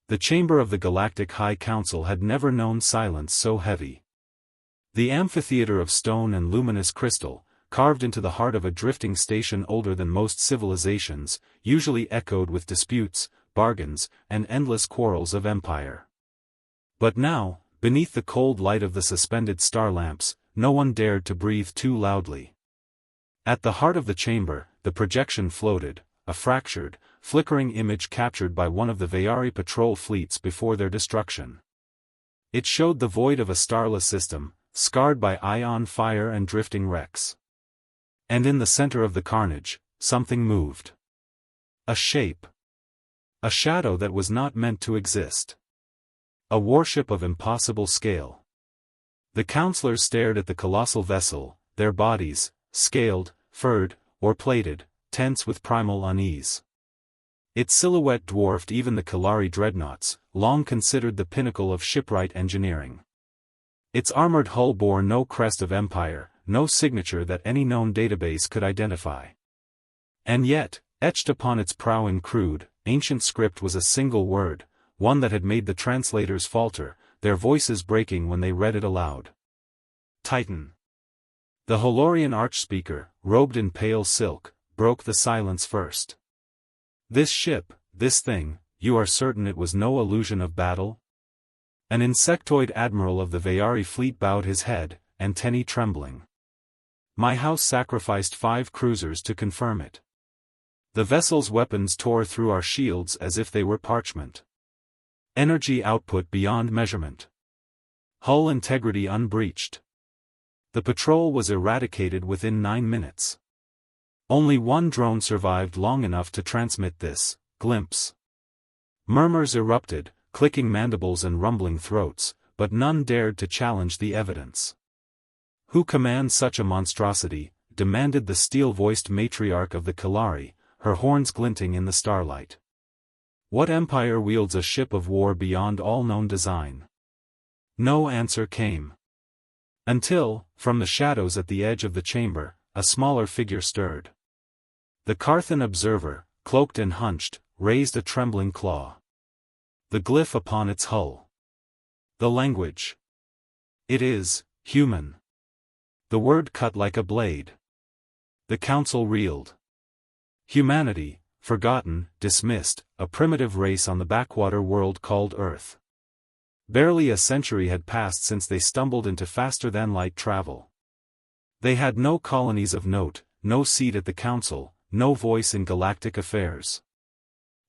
The chamber of the Galactic High Council had never known silence so heavy. The amphitheater of stone and luminous crystal, carved into the heart of a drifting station older than most civilizations, usually echoed with disputes, bargains, and endless quarrels of empire. But now, beneath the cold light of the suspended star lamps, no one dared to breathe too loudly. At the heart of the chamber, the projection floated, a fractured, flickering image captured by one of the Vayari patrol fleets before their destruction. It showed the void of a starless system, scarred by ion fire and drifting wrecks. And in the center of the carnage, something moved. A shape. A shadow that was not meant to exist. A warship of impossible scale. The counselors stared at the colossal vessel, their bodies, scaled, furred, or plated, tense with primal unease. Its silhouette dwarfed even the Kalari dreadnoughts, long considered the pinnacle of shipwright engineering. Its armored hull bore no crest of empire, no signature that any known database could identify. And yet, etched upon its prow in crude, ancient script was a single word, one that had made the translators falter, their voices breaking when they read it aloud. Titan. The Holorian archspeaker, robed in pale silk, broke the silence first. This ship, this thing, you are certain it was no illusion of battle? An insectoid admiral of the Vayari fleet bowed his head, antennae trembling. My house sacrificed 5 cruisers to confirm it. The vessel's weapons tore through our shields as if they were parchment. Energy output beyond measurement. Hull integrity unbreached. The patrol was eradicated within 9 minutes. Only one drone survived long enough to transmit this glimpse. Murmurs erupted, clicking mandibles and rumbling throats, but none dared to challenge the evidence. Who commands such a monstrosity? Demanded the steel-voiced matriarch of the Kalari, her horns glinting in the starlight. What empire wields a ship of war beyond all known design? No answer came. Until, from the shadows at the edge of the chamber, a smaller figure stirred. The Carthan observer, cloaked and hunched, raised a trembling claw. The glyph upon its hull. The language. It is human. The word cut like a blade. The council reeled. Humanity, forgotten, dismissed, a primitive race on the backwater world called Earth. Barely a century had passed since they stumbled into faster-than-light travel. They had no colonies of note, no seat at the council, no voice in galactic affairs.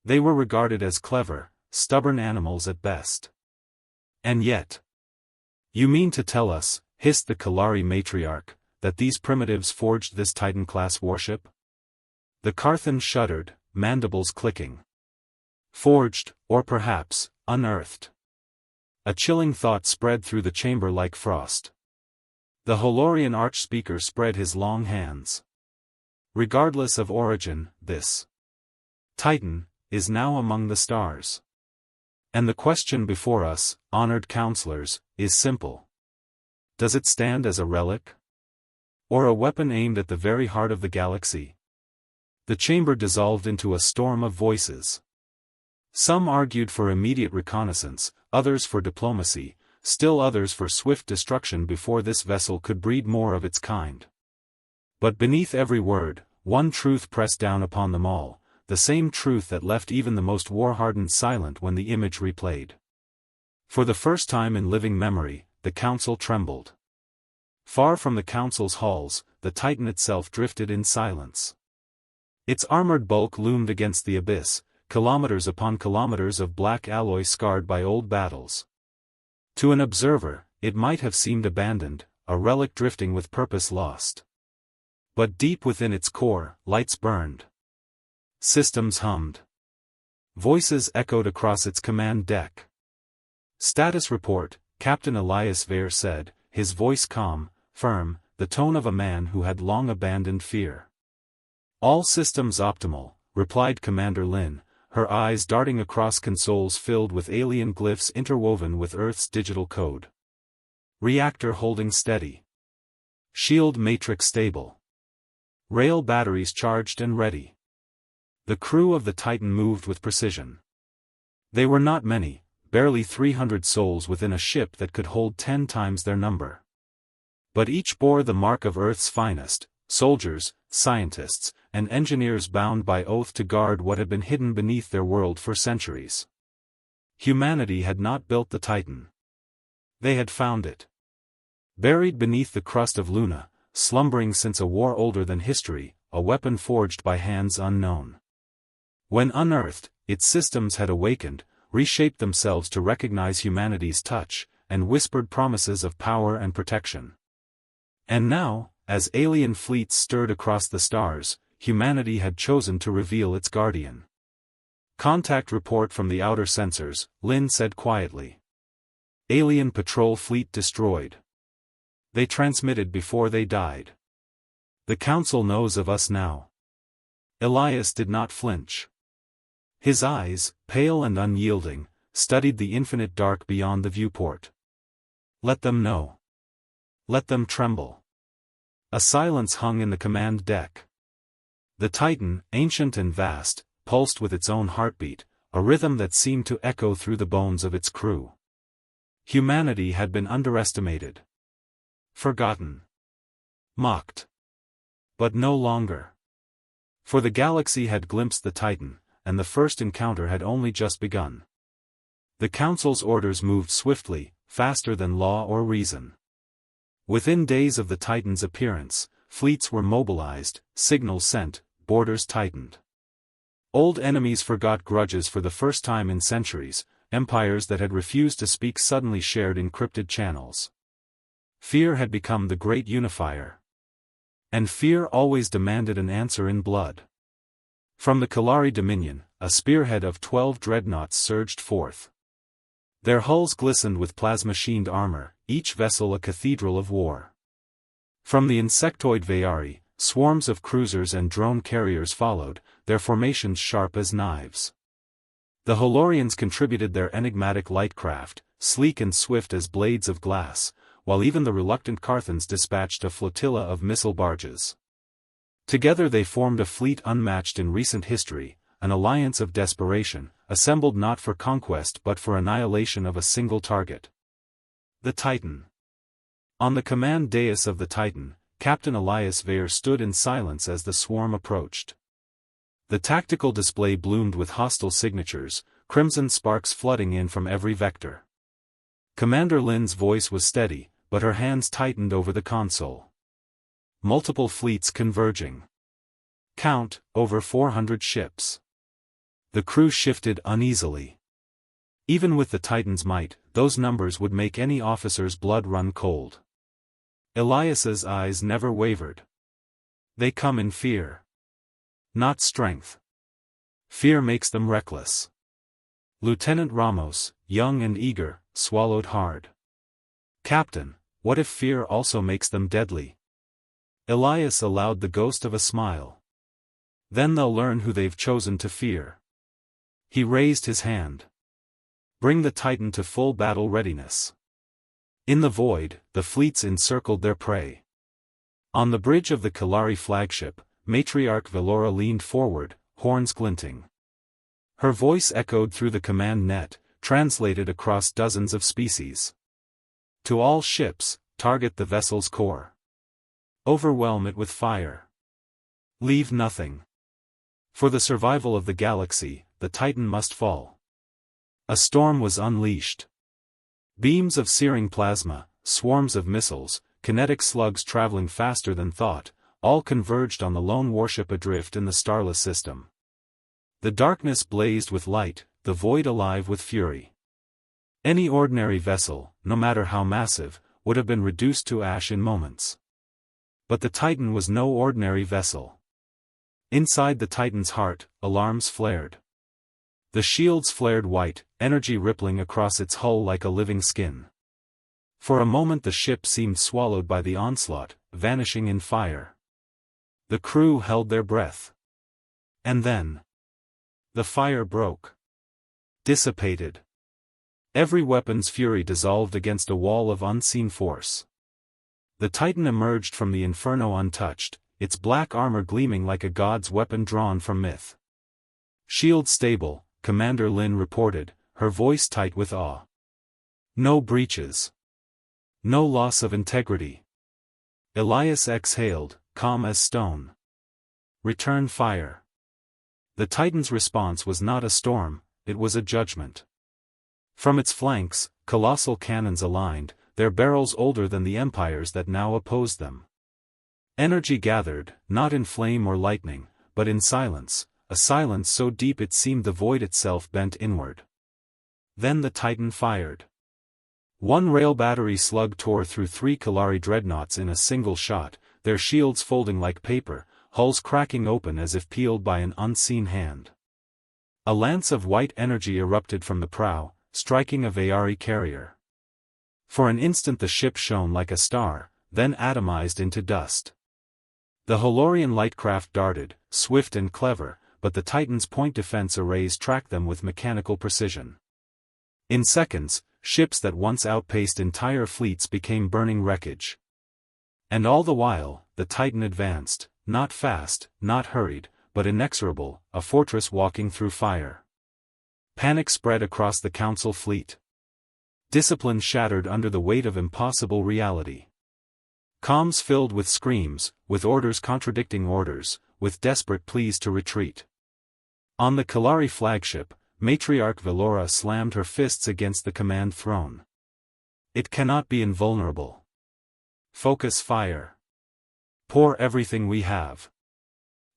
They were regarded as clever, stubborn animals at best. And yet. You mean to tell us, hissed the Kalari matriarch, that these primitives forged this Titan-class warship? The Carthan shuddered, mandibles clicking. Forged, or perhaps, unearthed. A chilling thought spread through the chamber like frost. The Holorian archspeaker spread his long hands. Regardless of origin, this Titan is now among the stars. And the question before us, honored counselors, is simple. Does it stand as a relic? Or a weapon aimed at the very heart of the galaxy? The chamber dissolved into a storm of voices. Some argued for immediate reconnaissance, others for diplomacy, still others for swift destruction before this vessel could breed more of its kind. But beneath every word, one truth pressed down upon them all, the same truth that left even the most war-hardened silent when the image replayed. For the first time in living memory, the council trembled. Far from the council's halls, the Titan itself drifted in silence. Its armored bulk loomed against the abyss, kilometers upon kilometers of black alloy scarred by old battles. To an observer, it might have seemed abandoned, a relic drifting with purpose lost. But deep within its core, lights burned. Systems hummed. Voices echoed across its command deck. Status report, Captain Elias Vare said, his voice calm, firm, the tone of a man who had long abandoned fear. All systems optimal, replied Commander Lin, her eyes darting across consoles filled with alien glyphs interwoven with Earth's digital code. Reactor holding steady. Shield matrix stable. Rail batteries charged and ready. The crew of the Titan moved with precision. They were not many, barely 300 souls within a ship that could hold 10 times their number. But each bore the mark of Earth's finest, soldiers, scientists, and engineers bound by oath to guard what had been hidden beneath their world for centuries. Humanity had not built the Titan. They had found it. Buried beneath the crust of Luna, slumbering since a war older than history, a weapon forged by hands unknown. When unearthed, its systems had awakened, reshaped themselves to recognize humanity's touch, and whispered promises of power and protection. And now, as alien fleets stirred across the stars, humanity had chosen to reveal its guardian. "Contact report from the outer sensors," Lin said quietly. "Alien patrol fleet destroyed. They transmitted before they died. The Council knows of us now." Elias did not flinch. His eyes, pale and unyielding, studied the infinite dark beyond the viewport. "Let them know. Let them tremble." A silence hung in the command deck. The Titan, ancient and vast, pulsed with its own heartbeat, a rhythm that seemed to echo through the bones of its crew. Humanity had been underestimated. Forgotten. Mocked. But no longer. For the galaxy had glimpsed the Titan, and the first encounter had only just begun. The Council's orders moved swiftly, faster than law or reason. Within days of the Titan's appearance, fleets were mobilized, signals sent, borders tightened. Old enemies forgot grudges for the first time in centuries, empires that had refused to speak suddenly shared encrypted channels. Fear had become the great unifier. And fear always demanded an answer in blood. From the Kalari Dominion, a spearhead of 12 dreadnoughts surged forth. Their hulls glistened with plasma-machined armor, each vessel a cathedral of war. From the insectoid Vayari, swarms of cruisers and drone carriers followed, their formations sharp as knives. The Holorians contributed their enigmatic lightcraft, sleek and swift as blades of glass, while even the reluctant Carthans dispatched a flotilla of missile barges. Together they formed a fleet unmatched in recent history, an alliance of desperation, assembled not for conquest but for annihilation of a single target. The Titan. On the command dais of the Titan, Captain Elias Vare stood in silence as the swarm approached. The tactical display bloomed with hostile signatures, crimson sparks flooding in from every vector. Commander Lin's voice was steady, but her hands tightened over the console. Multiple fleets converging. Count, over 400 ships. The crew shifted uneasily. Even with the Titan's might, those numbers would make any officer's blood run cold. Elias's eyes never wavered. They come in fear. Not strength. Fear makes them reckless. Lieutenant Ramos, young and eager, swallowed hard. "Captain, what if fear also makes them deadly?" Elias allowed the ghost of a smile. "Then they'll learn who they've chosen to fear." He raised his hand. "Bring the Titan to full battle readiness." In the void, the fleets encircled their prey. On the bridge of the Kalari flagship, Matriarch Velora leaned forward, horns glinting. Her voice echoed through the command net, translated across dozens of species. "To all ships, target the vessel's core. Overwhelm it with fire. Leave nothing. For the survival of the galaxy, the Titan must fall." A storm was unleashed. Beams of searing plasma, swarms of missiles, kinetic slugs traveling faster than thought, all converged on the lone warship adrift in the starless system. The darkness blazed with light, the void alive with fury. Any ordinary vessel, no matter how massive, would have been reduced to ash in moments. But the Titan was no ordinary vessel. Inside the Titan's heart, alarms flared. The shields flared white, energy rippling across its hull like a living skin. For a moment the ship seemed swallowed by the onslaught, vanishing in fire. The crew held their breath. And then the fire broke. Dissipated. Every weapon's fury dissolved against a wall of unseen force. The Titan emerged from the inferno untouched, its black armor gleaming like a god's weapon drawn from myth. "Shield stable," Commander Lin reported, her voice tight with awe. No breaches. No loss of integrity. Elias exhaled, calm as stone. Return fire. The Titan's response was not a storm, it was a judgment. From its flanks, colossal cannons aligned, their barrels older than the empires that now opposed them. Energy gathered, not in flame or lightning, but in silence, a silence so deep it seemed the void itself bent inward. Then the Titan fired. One rail battery slug tore through 3 Kalari dreadnoughts in a single shot, their shields folding like paper, hulls cracking open as if peeled by an unseen hand. A lance of white energy erupted from the prow, striking a Vayari carrier. For an instant the ship shone like a star, then atomized into dust. The Holorian lightcraft darted, swift and clever, but the Titan's point defense arrays tracked them with mechanical precision. In seconds, ships that once outpaced entire fleets became burning wreckage. And all the while, the Titan advanced, not fast, not hurried, but inexorable, a fortress walking through fire. Panic spread across the Council fleet. Discipline shattered under the weight of impossible reality. Comms filled with screams, with orders contradicting orders, with desperate pleas to retreat. On the Kalari flagship, Matriarch Velora slammed her fists against the command throne. It cannot be invulnerable. Focus fire. Pour everything we have.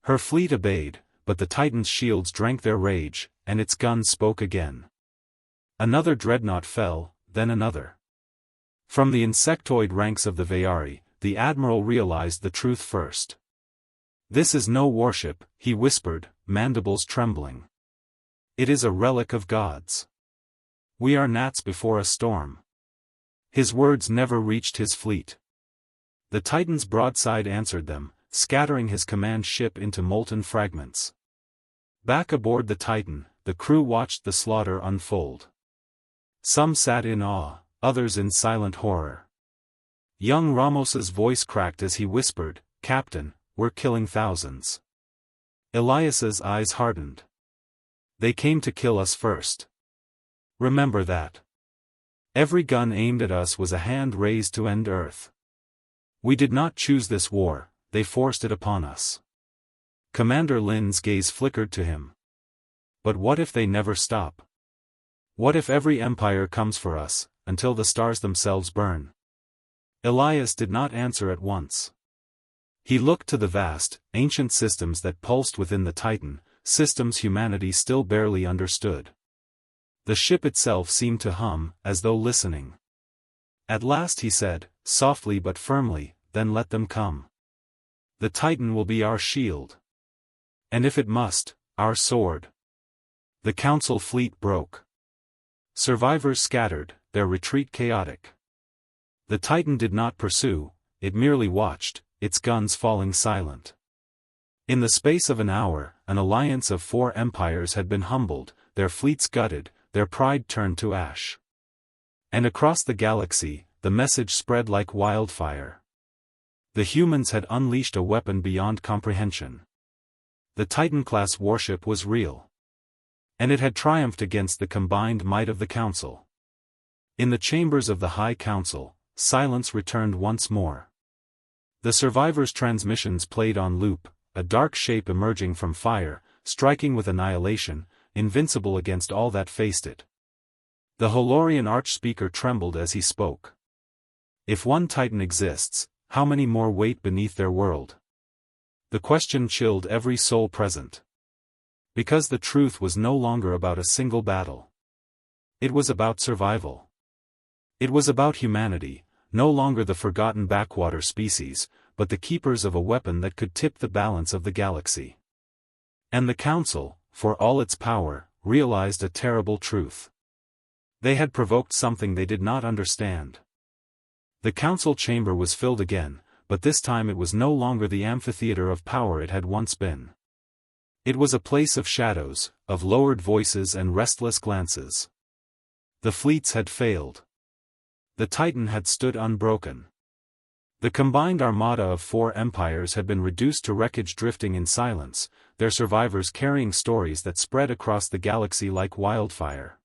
Her fleet obeyed, but the Titan's shields drank their rage, and its guns spoke again. Another dreadnought fell, then another. From the insectoid ranks of the Vayari, the admiral realized the truth first. This is no warship, he whispered, mandibles trembling. It is a relic of gods. We are gnats before a storm. His words never reached his fleet. The Titan's broadside answered them, scattering his command ship into molten fragments. Back aboard the Titan, the crew watched the slaughter unfold. Some sat in awe, others in silent horror. Young Ramos's voice cracked as he whispered, "Captain, we're killing thousands." Elias's eyes hardened. They came to kill us first. Remember that. Every gun aimed at us was a hand raised to end Earth. We did not choose this war, they forced it upon us. Commander Lin's gaze flickered to him. But what if they never stop? What if every empire comes for us, until the stars themselves burn? Elias did not answer at once. He looked to the vast, ancient systems that pulsed within the Titan, systems humanity still barely understood. The ship itself seemed to hum, as though listening. At last he said, softly but firmly, "Then let them come. The Titan will be our shield. And if it must, our sword." The Council fleet broke. Survivors scattered, their retreat chaotic. The Titan did not pursue, it merely watched, its guns falling silent. In the space of an hour, an alliance of 4 empires had been humbled, their fleets gutted, their pride turned to ash. And across the galaxy, the message spread like wildfire. The humans had unleashed a weapon beyond comprehension. The Titan-class warship was real. And it had triumphed against the combined might of the Council. In the chambers of the High Council, silence returned once more. The survivors' transmissions played on loop, a dark shape emerging from fire, striking with annihilation, invincible against all that faced it. The Holorian archspeaker trembled as he spoke. If one Titan exists, how many more wait beneath their world? The question chilled every soul present. Because the truth was no longer about a single battle. It was about survival. It was about humanity, no longer the forgotten backwater species, but the keepers of a weapon that could tip the balance of the galaxy. And the Council, for all its power, realized a terrible truth. They had provoked something they did not understand. The Council chamber was filled again, but this time it was no longer the amphitheater of power it had once been. It was a place of shadows, of lowered voices and restless glances. The fleets had failed. The Titan had stood unbroken. The combined armada of 4 empires had been reduced to wreckage drifting in silence, their survivors carrying stories that spread across the galaxy like wildfire.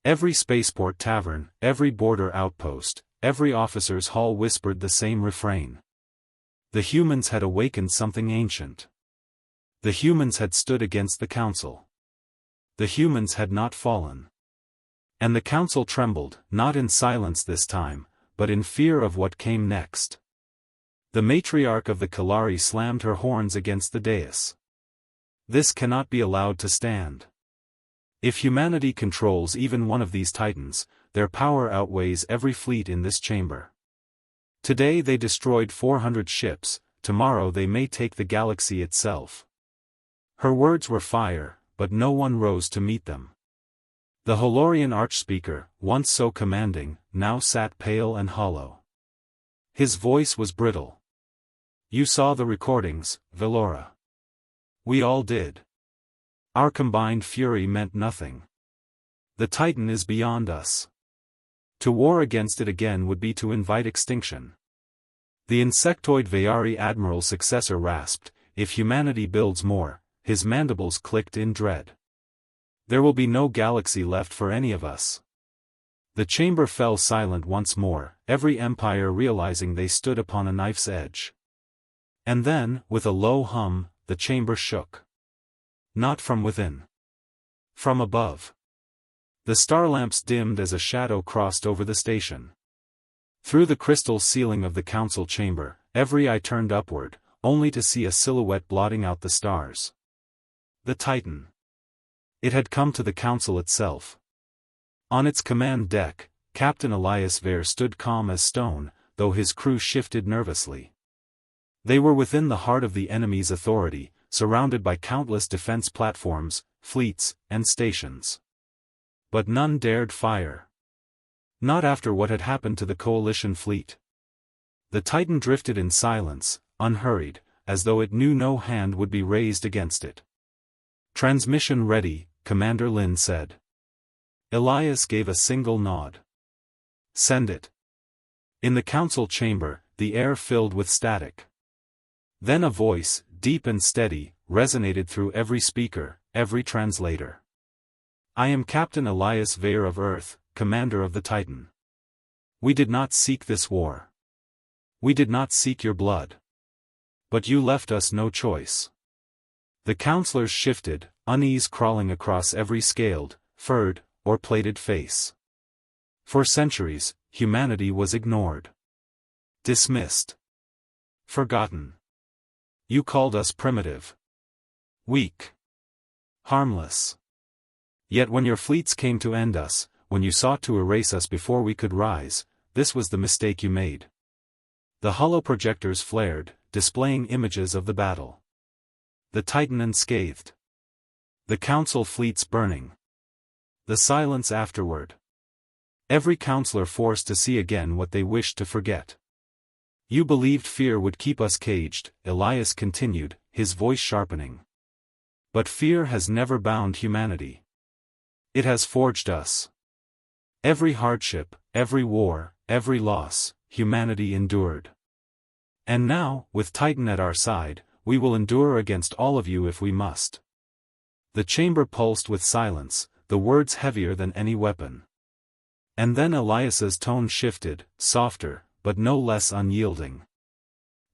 Every spaceport tavern, every border outpost, every officer's hall whispered the same refrain. The humans had awakened something ancient. The humans had stood against the council. The humans had not fallen. And the council trembled, not in silence this time, but in fear of what came next. The matriarch of the Kalari slammed her horns against the dais. This cannot be allowed to stand. If humanity controls even one of these titans, their power outweighs every fleet in this chamber. Today they destroyed 400 ships, tomorrow they may take the galaxy itself. Her words were fire, but no one rose to meet them. The Holorian archspeaker, once so commanding, now sat pale and hollow. His voice was brittle. You saw the recordings, Velora. We all did. Our combined fury meant nothing. The Titan is beyond us. To war against it again would be to invite extinction. The insectoid Vayari admiral's successor rasped, if humanity builds more, his mandibles clicked in dread. There will be no galaxy left for any of us. The chamber fell silent once more, every empire realizing they stood upon a knife's edge. And then, with a low hum, the chamber shook. Not from within. From above. The star lamps dimmed as a shadow crossed over the station. Through the crystal ceiling of the council chamber, every eye turned upward, only to see a silhouette blotting out the stars. The Titan. It had come to the council itself. On its command deck, Captain Elias Vare stood calm as stone, though his crew shifted nervously. They were within the heart of the enemy's authority, surrounded by countless defense platforms, fleets, and stations. But none dared fire. Not after what had happened to the coalition fleet. The Titan drifted in silence, unhurried, as though it knew no hand would be raised against it. Transmission ready, Commander Lin said. Elias gave a single nod. Send it. In the council chamber, the air filled with static. Then a voice, deep and steady, resonated through every speaker, every translator. I am Captain Elias Vare of Earth, Commander of the Titan. We did not seek this war. We did not seek your blood. But you left us no choice. The counselors shifted, unease crawling across every scaled, furred, or plated face. For centuries, humanity was ignored. Dismissed. Forgotten. You called us primitive. Weak. Harmless. Yet when your fleets came to end us, when you sought to erase us before we could rise, this was the mistake you made. The hollow projectors flared, displaying images of the battle. The Titan unscathed. The council fleets burning. The silence afterward. Every counselor forced to see again what they wished to forget. You believed fear would keep us caged, Elias continued, his voice sharpening. But fear has never bound humanity. It has forged us. Every hardship, every war, every loss, humanity endured. And now, with Titan at our side, we will endure against all of you if we must. The chamber pulsed with silence, the words heavier than any weapon. And then Elias's tone shifted, softer, but no less unyielding.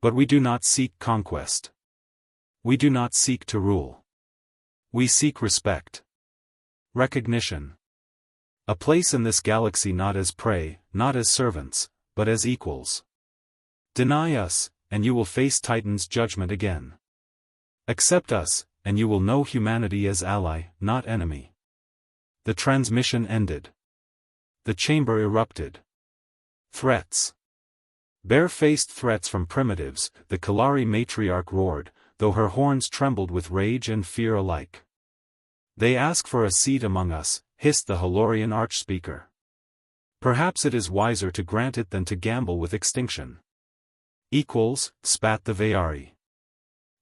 But we do not seek conquest. We do not seek to rule. We seek respect. Recognition. A place in this galaxy not as prey, not as servants, but as equals. Deny us, and you will face Titan's judgment again. Accept us, and you will know humanity as ally, not enemy. The transmission ended. The chamber erupted. Threats. Bare-faced threats from primitives, the Kalari matriarch roared, though her horns trembled with rage and fear alike. They ask for a seat among us, hissed the Holorian archspeaker. Perhaps it is wiser to grant it than to gamble with extinction. Equals, spat the Vayari.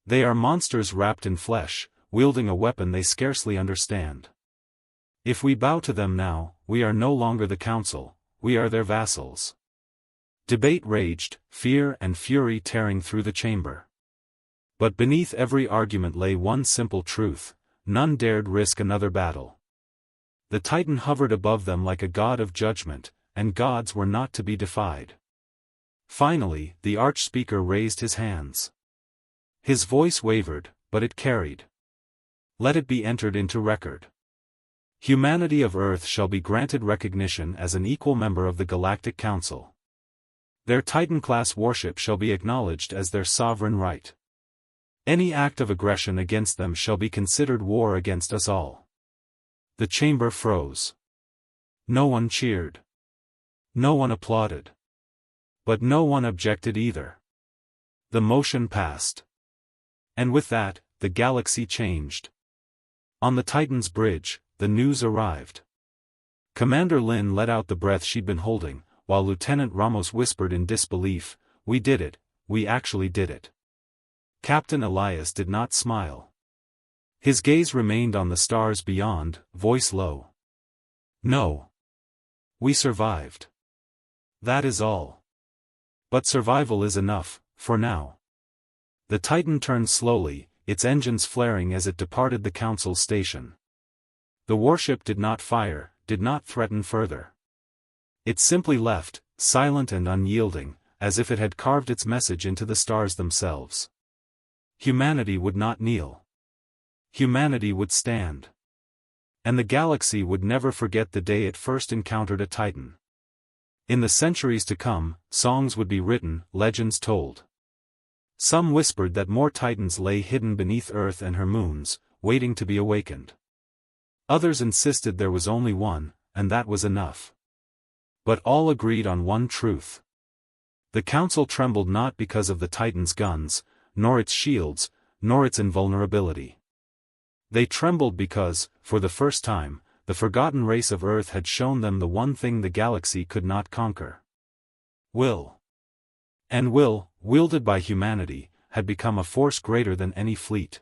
They are monsters wrapped in flesh, wielding a weapon they scarcely understand. If we bow to them now, we are no longer the council, we are their vassals. Debate raged, fear and fury tearing through the chamber. But beneath every argument lay one simple truth: none dared risk another battle. The Titan hovered above them like a god of judgment, and gods were not to be defied. Finally, the Archspeaker raised his hands. His voice wavered, but it carried. Let it be entered into record. Humanity of Earth shall be granted recognition as an equal member of the Galactic Council. Their Titan-class warship shall be acknowledged as their sovereign right. Any act of aggression against them shall be considered war against us all. The chamber froze. No one cheered. No one applauded. But no one objected either. The motion passed. And with that, the galaxy changed. On the Titan's bridge, the news arrived. Commander Lin let out the breath she'd been holding, while Lieutenant Ramos whispered in disbelief, "We did it, we actually did it." Captain Elias did not smile. His gaze remained on the stars beyond, voice low. "No. We survived. That is all. But survival is enough, for now." The Titan turned slowly, its engines flaring as it departed the Council station. The warship did not fire, did not threaten further. It simply left, silent and unyielding, as if it had carved its message into the stars themselves. Humanity would not kneel. Humanity would stand. And the galaxy would never forget the day it first encountered a Titan. In the centuries to come, songs would be written, legends told. Some whispered that more Titans lay hidden beneath Earth and her moons, waiting to be awakened. Others insisted there was only one, and that was enough. But all agreed on one truth. The Council trembled not because of the Titan's guns, nor its shields, nor its invulnerability. They trembled because, for the first time, the forgotten race of Earth had shown them the one thing the galaxy could not conquer. Will. And will, wielded by humanity, had become a force greater than any fleet.